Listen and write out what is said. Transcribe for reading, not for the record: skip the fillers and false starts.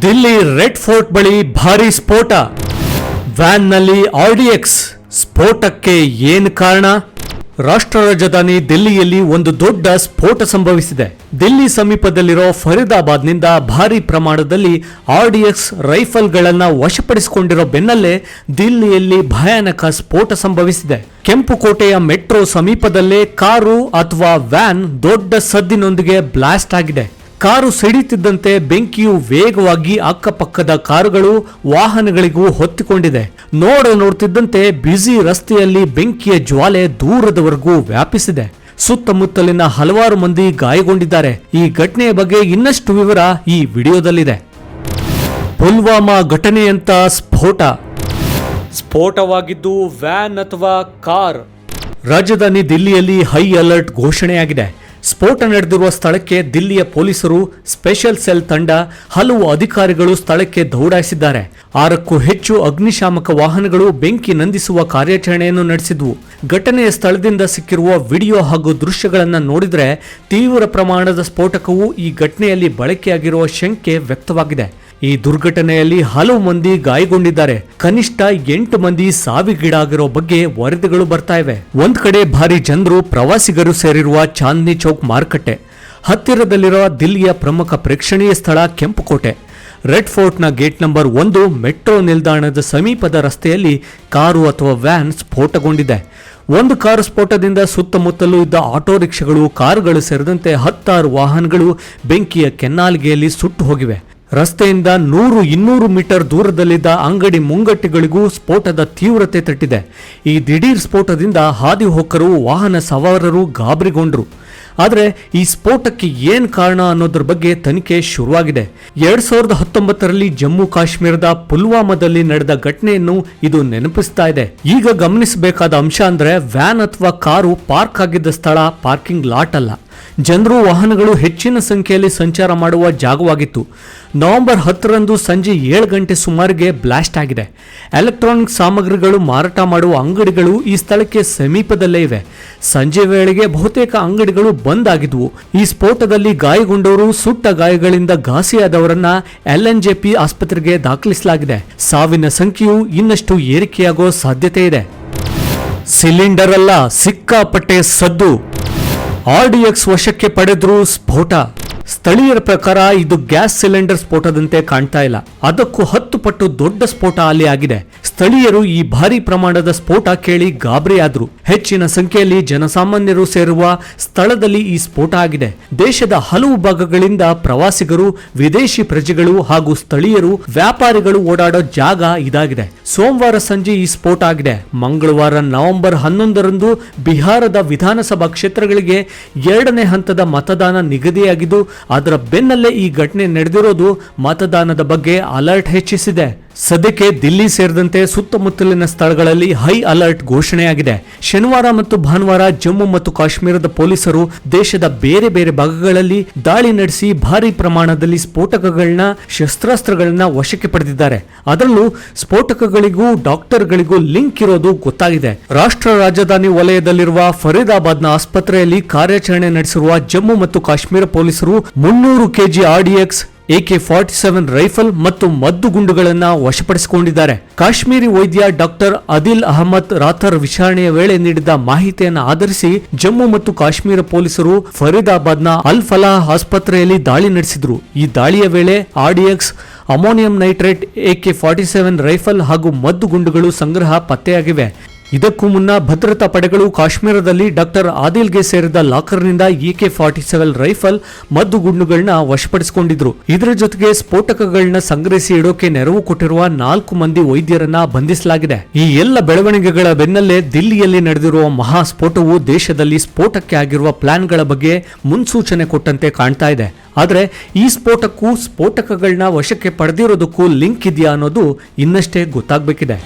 Delhi red fort ಬಳಿ ಭಾರಿ ಸ್ಫೋಟ. ವ್ಯಾನ್ನಲ್ಲಿ ಆರ್ಡಿಎಕ್ಸ್ ಸ್ಫೋಟಕ್ಕೆ ಏನು ಕಾರಣ? ರಾಷ್ಟ್ರ ರಾಜಧಾನಿ ದಿಲ್ಲಿಯಲ್ಲಿ ಒಂದು ದೊಡ್ಡ ಸ್ಫೋಟ ಸಂಭವಿಸಿದೆ. ದಿಲ್ಲಿ ಸಮೀಪದಲ್ಲಿರೋ ಫರೀದಾಬಾದ್ನಿಂದ ಭಾರಿ ಪ್ರಮಾಣದಲ್ಲಿ ಆರ್ಡಿಎಕ್ಸ್ ರೈಫಲ್ಗಳನ್ನು ವಶಪಡಿಸಿಕೊಂಡಿರೋ ಬೆನ್ನಲ್ಲೇ ದಿಲ್ಲಿಯಲ್ಲಿ ಭಯಾನಕ ಸ್ಫೋಟ ಸಂಭವಿಸಿದೆ. ಕೆಂಪುಕೋಟೆಯ ಮೆಟ್ರೋ ಸಮೀಪದಲ್ಲೇ ಕಾರು ಅಥವಾ ವ್ಯಾನ್ ದೊಡ್ಡ ಸದ್ದಿನೊಂದಿಗೆ ಬ್ಲಾಸ್ಟ್ ಆಗಿದೆ. ಕಾರು ಸಿಡಿತಿದ್ದಂತೆ ಬೆಂಕಿಯು ವೇಗವಾಗಿ ಅಕ್ಕಪಕ್ಕದ ಕಾರುಗಳು ವಾಹನಗಳಿಗೂ ಹೊತ್ತಿಕೊಂಡಿದೆ. ನೋಡ್ತಿದ್ದಂತೆ ಬ್ಯುಸಿ ರಸ್ತೆಯಲ್ಲಿ ಬೆಂಕಿಯ ಜ್ವಾಲೆ ದೂರದವರೆಗೂ ವ್ಯಾಪಿಸಿದೆ. ಸುತ್ತಮುತ್ತಲಿನ ಹಲವಾರು ಮಂದಿ ಗಾಯಗೊಂಡಿದ್ದಾರೆ. ಈ ಘಟನೆಯ ಬಗ್ಗೆ ಇನ್ನಷ್ಟು ವಿವರ ಈ ವಿಡಿಯೋದಲ್ಲಿದೆ. ಪುಲ್ವಾಮಾ ಘಟನೆಯಂತ ಸ್ಫೋಟವಾಗಿದ್ದು ವ್ಯಾನ್ ಅಥವಾ ಕಾರ್. ರಾಜಧಾನಿ ದಿಲ್ಲಿಯಲ್ಲಿ ಹೈ ಅಲರ್ಟ್ ಘೋಷಣೆಯಾಗಿದೆ. ಸ್ಫೋಟ ನಡೆದಿರುವ ಸ್ಥಳಕ್ಕೆ ದಿಲ್ಲಿಯ ಪೊಲೀಸರು, ಸ್ಪೆಷಲ್ ಸೆಲ್ ತಂಡ, ಹಲವು ಅಧಿಕಾರಿಗಳು ಸ್ಥಳಕ್ಕೆ ದೌಡಾಯಿಸಿದ್ದಾರೆ. 6ಕ್ಕೂ ಹೆಚ್ಚು ಅಗ್ನಿಶಾಮಕ ವಾಹನಗಳು ಬೆಂಕಿ ನಂದಿಸುವ ಕಾರ್ಯಾಚರಣೆಯನ್ನು ನಡೆಸಿದ್ವು. ಘಟನೆಯ ಸ್ಥಳದಿಂದ ಸಿಕ್ಕಿರುವ ವಿಡಿಯೋ ಹಾಗೂ ದೃಶ್ಯಗಳನ್ನು ನೋಡಿದರೆ ತೀವ್ರ ಪ್ರಮಾಣದ ಸ್ಫೋಟಕವು ಈ ಘಟನೆಯಲ್ಲಿ ಬಳಕೆಯಾಗಿರುವ ಶಂಕೆ ವ್ಯಕ್ತವಾಗಿದೆ. ಈ ದುರ್ಘಟನೆಯಲ್ಲಿ ಹಲವು ಮಂದಿ ಗಾಯಗೊಂಡಿದ್ದಾರೆ. ಕನಿಷ್ಠ 8 ಮಂದಿ ಸಾವಿಗೀಡಾಗಿರೋ ಬಗ್ಗೆ ವರದಿಗಳು ಬರ್ತಾ ಇವೆ. ಒಂದ್ ಕಡೆ ಭಾರಿ ಜನರು, ಪ್ರವಾಸಿಗರು ಸೇರಿರುವ ಚಾಂದ್ನಿ ಚೌಕ್ ಮಾರುಕಟ್ಟೆ, ಹತ್ತಿರದಲ್ಲಿರುವ ದಿಲ್ಲಿಯ ಪ್ರಮುಖ ಪ್ರೇಕ್ಷಣೀಯ ಸ್ಥಳ ಕೆಂಪುಕೋಟೆ, ರೆಡ್ ಫೋರ್ಟ್ನ ಗೇಟ್ ನಂಬರ್ 1 ಮೆಟ್ರೋ ನಿಲ್ದಾಣದ ಸಮೀಪದ ರಸ್ತೆಯಲ್ಲಿ ಕಾರು ಅಥವಾ ವ್ಯಾನ್ ಸ್ಫೋಟಗೊಂಡಿದೆ. ಒಂದು ಕಾರು ಸ್ಫೋಟದಿಂದ ಸುತ್ತಮುತ್ತಲೂ ಇದ್ದ ಆಟೋ ರಿಕ್ಷಾಗಳು, ಕಾರುಗಳು ಸೇರಿದಂತೆ 10 ವಾಹನಗಳು ಬೆಂಕಿಯ ಕೆನ್ನಾಲಿಗೆಯಲ್ಲಿ ಸುಟ್ಟು ಹೋಗಿವೆ. ರಸ್ತೆಯಿಂದ 100-200 ಮೀಟರ್ ದೂರದಲ್ಲಿದ್ದ ಅಂಗಡಿ ಮುಂಗಟ್ಟುಗಳಿಗೂ ಸ್ಫೋಟದ ತೀವ್ರತೆ ತಟ್ಟಿದೆ. ಈ ದಿಢೀರ್ ಸ್ಫೋಟದಿಂದ ಹಾದಿ ಹೋಕರು, ವಾಹನ ಸವಾರರು ಗಾಬರಿಗೊಂಡ್ರು. ಆದರೆ ಈ ಸ್ಫೋಟಕ್ಕೆ ಏನ್ ಕಾರಣ ಅನ್ನೋದ್ರ ಬಗ್ಗೆ ತನಿಖೆ ಶುರುವಾಗಿದೆ. 2019ರಲ್ಲಿ ಜಮ್ಮು ಕಾಶ್ಮೀರದ ಪುಲ್ವಾಮಾದಲ್ಲಿ ನಡೆದ ಘಟನೆಯನ್ನು ಇದು ನೆನಪಿಸ್ತಾ ಇದೆ. ಈಗ ಗಮನಿಸಬೇಕಾದ ಅಂಶ ಅಂದ್ರೆ ವ್ಯಾನ್ ಅಥವಾ ಕಾರು ಪಾರ್ಕ್ ಆಗಿದ್ದ ಸ್ಥಳ ಪಾರ್ಕಿಂಗ್ ಲಾಟ್ ಅಲ್ಲ, ಜನರು, ವಾಹನಗಳು ಹೆಚ್ಚಿನ ಸಂಖ್ಯೆಯಲ್ಲಿ ಸಂಚಾರ ಮಾಡುವ ಜಾಗವಾಗಿತ್ತು. ನವೆಂಬರ್ 10ರಂದು ಸಂಜೆ 7 ಗಂಟೆ ಸುಮಾರಿಗೆ ಬ್ಲಾಸ್ಟ್ ಆಗಿದೆ. ಎಲೆಕ್ಟ್ರಾನಿಕ್ ಸಾಮಗ್ರಿಗಳು ಮಾರಾಟ ಮಾಡುವ ಅಂಗಡಿಗಳು ಈ ಸ್ಥಳಕ್ಕೆ ಸಮೀಪದಲ್ಲೇ ಇವೆ. ಸಂಜೆ ವೇಳೆಗೆ ಬಹುತೇಕ ಅಂಗಡಿಗಳು ಬಂದ್ ಆಗಿದ್ವು. ಈ ಸ್ಫೋಟದಲ್ಲಿ ಗಾಯಗೊಂಡವರು, ಸುಟ್ಟ ಗಾಯಗಳಿಂದ ಘಾಸಿಯಾದವರನ್ನ LNJP ಆಸ್ಪತ್ರೆಗೆ ದಾಖಲಿಸಲಾಗಿದೆ. ಸಾವಿನ ಸಂಖ್ಯೆಯು ಇನ್ನಷ್ಟು ಏರಿಕೆಯಾಗೋ ಸಾಧ್ಯತೆ ಇದೆ. ಸಿಲಿಂಡರ್ ಅಲ್ಲ, ಸಿಕ್ಕಾಪಟ್ಟೆ ಸದ್ದು. ಆರ್ಡಿಎಕ್ಸ್ ವಶಕ್ಕೆ ಪಡೆದ್ರು ಸ್ಫೋಟ. ಸ್ಥಳೀಯರ ಪ್ರಕಾರ ಇದು ಗ್ಯಾಸ್ ಸಿಲಿಂಡರ್ ಸ್ಫೋಟದಂತೆ ಕಾಣ್ತಾ ಇಲ್ಲ, ಅದಕ್ಕೂ 10 ಪಟ್ಟು ದೊಡ್ಡ ಸ್ಫೋಟ ಅಲ್ಲಿ ಆಗಿದೆ. ಸ್ಥಳೀಯರು ಈ ಭಾರಿ ಪ್ರಮಾಣದ ಸ್ಫೋಟ ಕೇಳಿ ಗಾಬರಿಯಾದ್ರು. ಹೆಚ್ಚಿನ ಸಂಖ್ಯೆಯಲ್ಲಿ ಜನಸಾಮಾನ್ಯರು ಸೇರುವ ಸ್ಥಳದಲ್ಲಿ ಈ ಸ್ಫೋಟ ಆಗಿದೆ. ದೇಶದ ಹಲವು ಭಾಗಗಳಿಂದ ಪ್ರವಾಸಿಗರು, ವಿದೇಶಿ ಪ್ರಜೆಗಳು ಹಾಗೂ ಸ್ಥಳೀಯರು, ವ್ಯಾಪಾರಿಗಳು ಓಡಾಡೋ ಜಾಗ ಇದಾಗಿದೆ. ಸೋಮವಾರ ಸಂಜೆ ಈ ಸ್ಫೋಟ ಆಗಿದೆ. ಮಂಗಳವಾರ ನವೆಂಬರ್ 11ರಂದು ಬಿಹಾರದ ವಿಧಾನಸಭಾ ಕ್ಷೇತ್ರಗಳಿಗೆ 2ನೇ ಹಂತದ ಮತದಾನ ನಿಗದಿಯಾಗಿದ್ದು, ಅದರ ಬೆನ್ನಲ್ಲೇ ಈ ಘಟನೆ ನಡೆದಿರೋದು ಮತದಾನದ ಬಗ್ಗೆ ಅಲರ್ಟ್ ಹೆಚ್ಚಿಸಿದೆ. ಸದ್ಯಕ್ಕೆ ದಿಲ್ಲಿ ಸೇರಿದಂತೆ ಸುತ್ತಮುತ್ತಲಿನ ಸ್ಥಳಗಳಲ್ಲಿ ಹೈ ಅಲರ್ಟ್ ಘೋಷಣೆಯಾಗಿದೆ. ಶನಿವಾರ ಮತ್ತು ಭಾನುವಾರ ಜಮ್ಮು ಮತ್ತು ಕಾಶ್ಮೀರದ ಪೊಲೀಸರು ದೇಶದ ಬೇರೆ ಬೇರೆ ಭಾಗಗಳಲ್ಲಿ ದಾಳಿ ನಡೆಸಿ ಭಾರಿ ಪ್ರಮಾಣದಲ್ಲಿ ಸ್ಫೋಟಕಗಳನ್ನ, ಶಸ್ತ್ರಾಸ್ತ್ರಗಳನ್ನ ವಶಕ್ಕೆ ಪಡೆದಿದ್ದಾರೆ. ಅದರಲ್ಲೂ ಸ್ಫೋಟಕಗಳಿಗೂ ಡಾಕ್ಟರ್ಗಳಿಗೂ ಲಿಂಕ್ ಇರೋದು ಗೊತ್ತಾಗಿದೆ. ರಾಷ್ಟ್ರ ರಾಜಧಾನಿ ವಲಯದಲ್ಲಿರುವ ಫರೀದಾಬಾದ್ನ ಆಸ್ಪತ್ರೆಯಲ್ಲಿ ಕಾರ್ಯಾಚರಣೆ ನಡೆಸಿರುವ ಜಮ್ಮು ಮತ್ತು ಕಾಶ್ಮೀರ ಪೊಲೀಸರು 300 kg RDX, AK-47 ರೈಫಲ್ ಮತ್ತು ಮದ್ದು ಗುಂಡುಗಳನ್ನು ವಶಪಡಿಸಿಕೊಂಡಿದ್ದಾರೆ. ಕಾಶ್ಮೀರಿ ವೈದ್ಯ ಡಾಕ್ಟರ್ ಆದಿಲ್ ಅಹಮದ್ ರಾಥರ್ ವಿಚಾರಣೆಯ ವೇಳೆ ನೀಡಿದ ಮಾಹಿತಿಯನ್ನು ಆಧರಿಸಿ ಜಮ್ಮು ಮತ್ತು ಕಾಶ್ಮೀರ ಪೊಲೀಸರು ಫರೀದಾಬಾದ್ನ ಅಲ್ ಫಲಾಹ್ ಆಸ್ಪತ್ರೆಯಲ್ಲಿ ದಾಳಿ ನಡೆಸಿದ್ರು. ಈ ದಾಳಿಯ ವೇಳೆ RDX, ammonium nitrate, AK-47 rifle ಹಾಗೂ ಮದ್ದು ಗುಂಡುಗಳು ಸಂಗ್ರಹ ಪತ್ತೆಯಾಗಿವೆ. ಇದಕ್ಕೂ ಮುನ್ನ ಭದ್ರತಾ ಪಡೆಗಳು ಕಾಶ್ಮೀರದಲ್ಲಿ ಡಾಕ್ಟರ್ ಆದಿಲ್ಗೆ ಸೇರಿದ ಲಾಕರ್ನಿಂದ AK-47 ರೈಫಲ್, ಮದ್ದು ಗುಂಡುಗಳನ್ನ ವಶಪಡಿಸಿಕೊಂಡಿದ್ರು. ಇದರ ಜೊತೆಗೆ ಸ್ಫೋಟಕಗಳನ್ನ ಸಂಗ್ರಹಿಸಿ ಇಡೋಕೆ ನೆರವು ಕೊಟ್ಟಿರುವ 4 ಮಂದಿ ವೈದ್ಯರನ್ನ ಬಂಧಿಸಲಾಗಿದೆ. ಈ ಎಲ್ಲ ಬೆಳವಣಿಗೆಗಳ ಬೆನ್ನಲ್ಲೇ ದಿಲ್ಲಿಯಲ್ಲಿ ನಡೆದಿರುವ ಮಹಾ ಸ್ಫೋಟವು ದೇಶದಲ್ಲಿ ಸ್ಫೋಟಕ್ಕೆ ಆಗಿರುವ ಪ್ಲಾನ್ಗಳ ಬಗ್ಗೆ ಮುನ್ಸೂಚನೆ ಕೊಟ್ಟಂತೆ ಕಾಣ್ತಾ ಇದೆ. ಆದರೆ ಈ ಸ್ಫೋಟಕ್ಕೂ ಸ್ಫೋಟಕಗಳನ್ನ ವಶಕ್ಕೆ ಪಡೆದಿರೋದಕ್ಕೂ ಲಿಂಕ್ ಇದೆಯಾ ಅನ್ನೋದು ಇನ್ನಷ್ಟೇ ಗೊತ್ತಾಗಬೇಕಿದೆ.